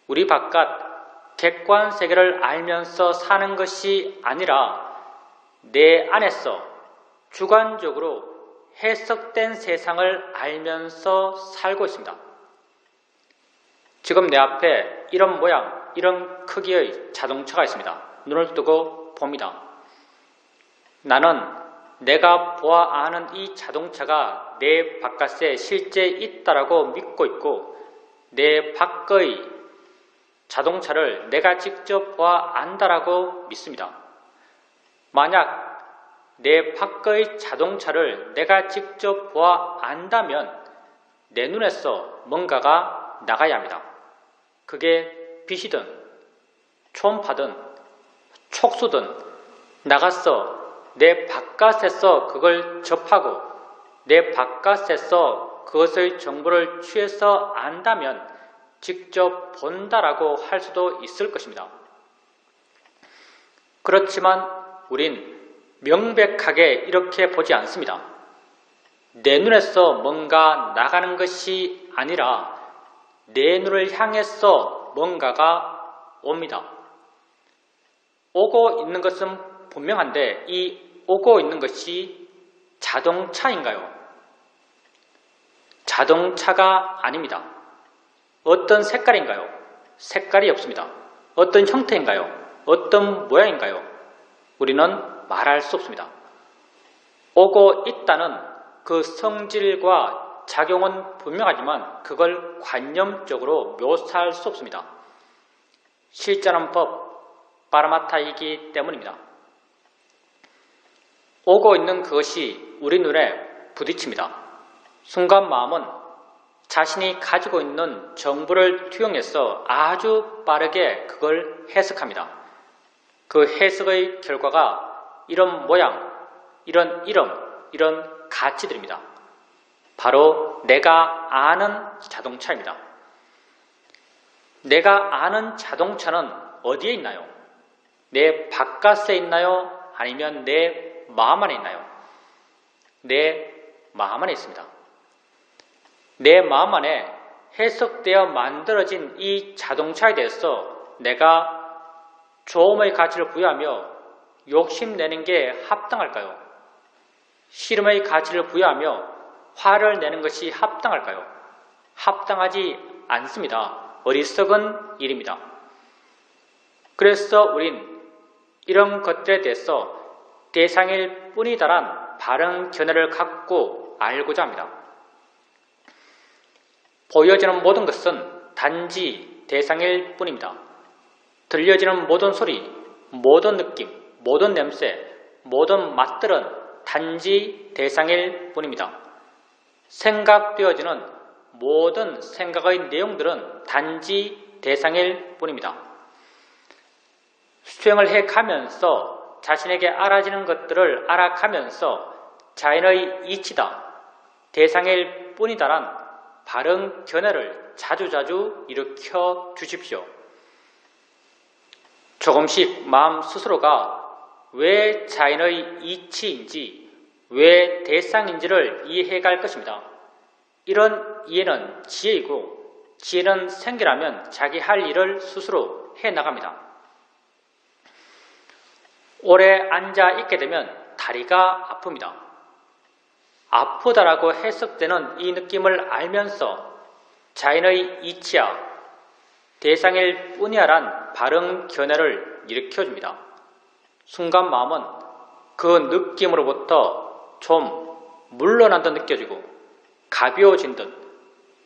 우리 바깥 객관 세계를 알면서 사는 것이 아니라 내 안에서 주관적으로 해석된 세상을 알면서 살고 있습니다. 지금 내 앞에 이런 모양, 이런 크기의 자동차가 있습니다. 눈을 뜨고 봅니다. 나는 내가 보아 아는 이 자동차가 내 바깥에 실제 있다라고 믿고 있고 내 밖의 자동차를 내가 직접 보아 안다라고 믿습니다. 만약 내 밖의 자동차를 내가 직접 보아 안다면 내 눈에서 뭔가가 나가야 합니다. 그게 빛이든 초음파든 촉수든 나가서 내 바깥에서 그걸 접하고 내 바깥에서 그것의 정보를 취해서 안다면 직접 본다라고 할 수도 있을 것입니다. 그렇지만 우린 명백하게 이렇게 보지 않습니다. 내 눈에서 뭔가 나가는 것이 아니라 내 눈을 향해서 뭔가가 옵니다. 오고 있는 것은 분명한데 이 오고 있는 것이 자동차인가요? 자동차가 아닙니다. 어떤 색깔인가요? 색깔이 없습니다. 어떤 형태인가요? 어떤 모양인가요? 우리는 말할 수 없습니다. 오고 있다는 그 성질과 작용은 분명하지만 그걸 관념적으로 묘사할 수 없습니다. 실제는 법, 파라마타이기 때문입니다. 오고 있는 그것이 우리 눈에 부딪힙니다. 순간 마음은 자신이 가지고 있는 정보를 투영해서 아주 빠르게 그걸 해석합니다. 그 해석의 결과가 이런 모양, 이런 이름, 이런 가치들입니다. 바로 내가 아는 자동차입니다. 내가 아는 자동차는 어디에 있나요? 내 바깥에 있나요? 아니면 내 마음 안에 있나요? 내 마음 안에 있습니다. 내 마음 안에 해석되어 만들어진 이 자동차에 대해서 내가 좋음의 가치를 부여하며 욕심내는 게 합당할까요? 싫음의 가치를 부여하며 화를 내는 것이 합당할까요? 합당하지 않습니다. 어리석은 일입니다. 그래서 우린 이런 것들에 대해서 대상일 뿐이다란 바른 견해를 갖고 알고자 합니다. 보여지는 모든 것은 단지 대상일 뿐입니다. 들려지는 모든 소리, 모든 느낌, 모든 냄새, 모든 맛들은 단지 대상일 뿐입니다. 생각되어지는 모든 생각의 내용들은 단지 대상일 뿐입니다. 수행을 해가면서 자신에게 알아지는 것들을 알아가면서 자연의 이치다, 대상일 뿐이다란 바른 견해를 자주자주 일으켜 주십시오. 조금씩 마음 스스로가 왜 자연의 이치인지, 왜 대상인지를 이해해 갈 것입니다. 이런 이해는 지혜이고, 지혜는 생겨나면 자기 할 일을 스스로 해나갑니다. 오래 앉아 있게 되면 다리가 아픕니다. 아프다라고 해석되는 이 느낌을 알면서 자연의 이치야, 대상일 뿐이야란 바른 견해를 일으켜줍니다. 순간 마음은 그 느낌으로부터 좀 물러난 듯 느껴지고 가벼워진 듯,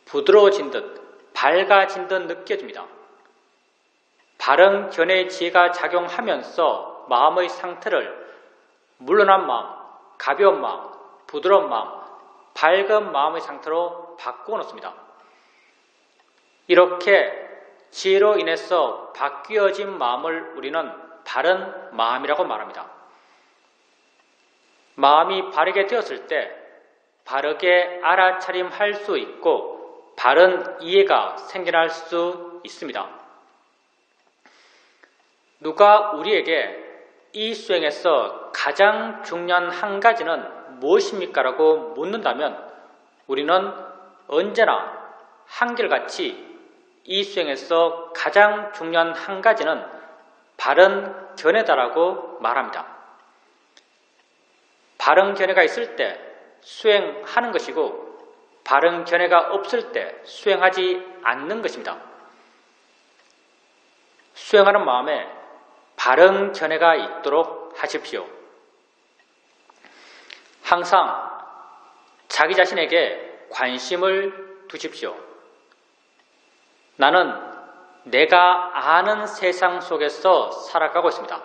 부드러워진 듯, 밝아진 듯 느껴집니다. 바른 견해의 지혜가 작용하면서 마음의 상태를 물러난 마음, 가벼운 마음, 부드러운 마음, 밝은 마음의 상태로 바꾸어 놓습니다. 이렇게 지혜로 인해서 바뀌어진 마음을 우리는 바른 마음이라고 말합니다. 마음이 바르게 되었을 때 바르게 알아차림할 수 있고 바른 이해가 생겨날 수 있습니다. 누가 우리에게 이 수행에서 가장 중요한 한 가지는 무엇입니까? 라고 묻는다면 우리는 언제나 한결같이 이 수행에서 가장 중요한 한 가지는 바른 견해다라고 말합니다. 바른 견해가 있을 때 수행하는 것이고 바른 견해가 없을 때 수행하지 않는 것입니다. 수행하는 마음에 바른 견해가 있도록 하십시오. 항상 자기 자신에게 관심을 두십시오. 나는 내가 아는 세상 속에서 살아가고 있습니다.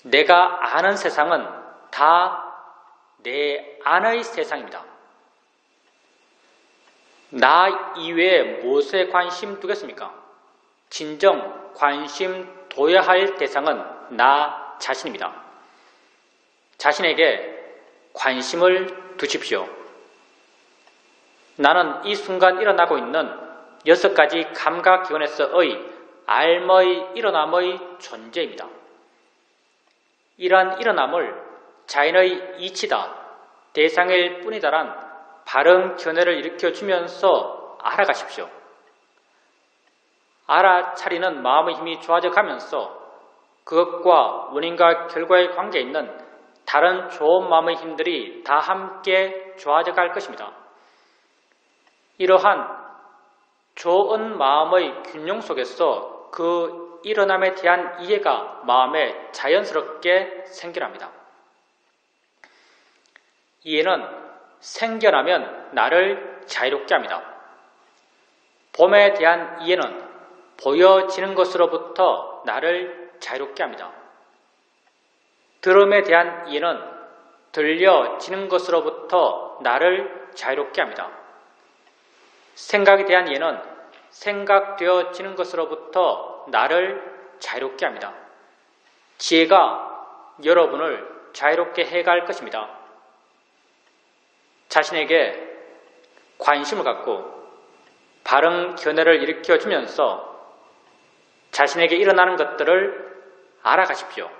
내가 아는 세상은 다 내 안의 세상입니다. 나 이외에 무엇에 관심 두겠습니까? 진정 관심 둬야 할 대상은 나 자신입니다. 자신에게 관심을 두십시오. 나는 이 순간 일어나고 있는 6가지 감각기관에서의 알의 일어남의 존재입니다. 이러한 일어남을 자연의 이치다, 대상일 뿐이다란 바른 견해를 일으켜주면서 알아가십시오. 알아차리는 마음의 힘이 좋아져 가면서 그것과 원인과 결과의 관계에 있는 다른 좋은 마음의 힘들이 다 함께 좋아져 갈 것입니다. 이러한 좋은 마음의 균형 속에서 그 일어남에 대한 이해가 마음에 자연스럽게 생겨납니다. 이해는 생겨나면 나를 자유롭게 합니다. 봄에 대한 이해는 보여지는 것으로부터 나를 자유롭게 합니다. 들음에 대한 이해는 들려지는 것으로부터 나를 자유롭게 합니다. 생각에 대한 이해는 생각되어지는 것으로부터 나를 자유롭게 합니다. 지혜가 여러분을 자유롭게 해갈 것입니다. 자신에게 관심을 갖고 바른 견해를 일으켜주면서 자신에게 일어나는 것들을 알아가십시오.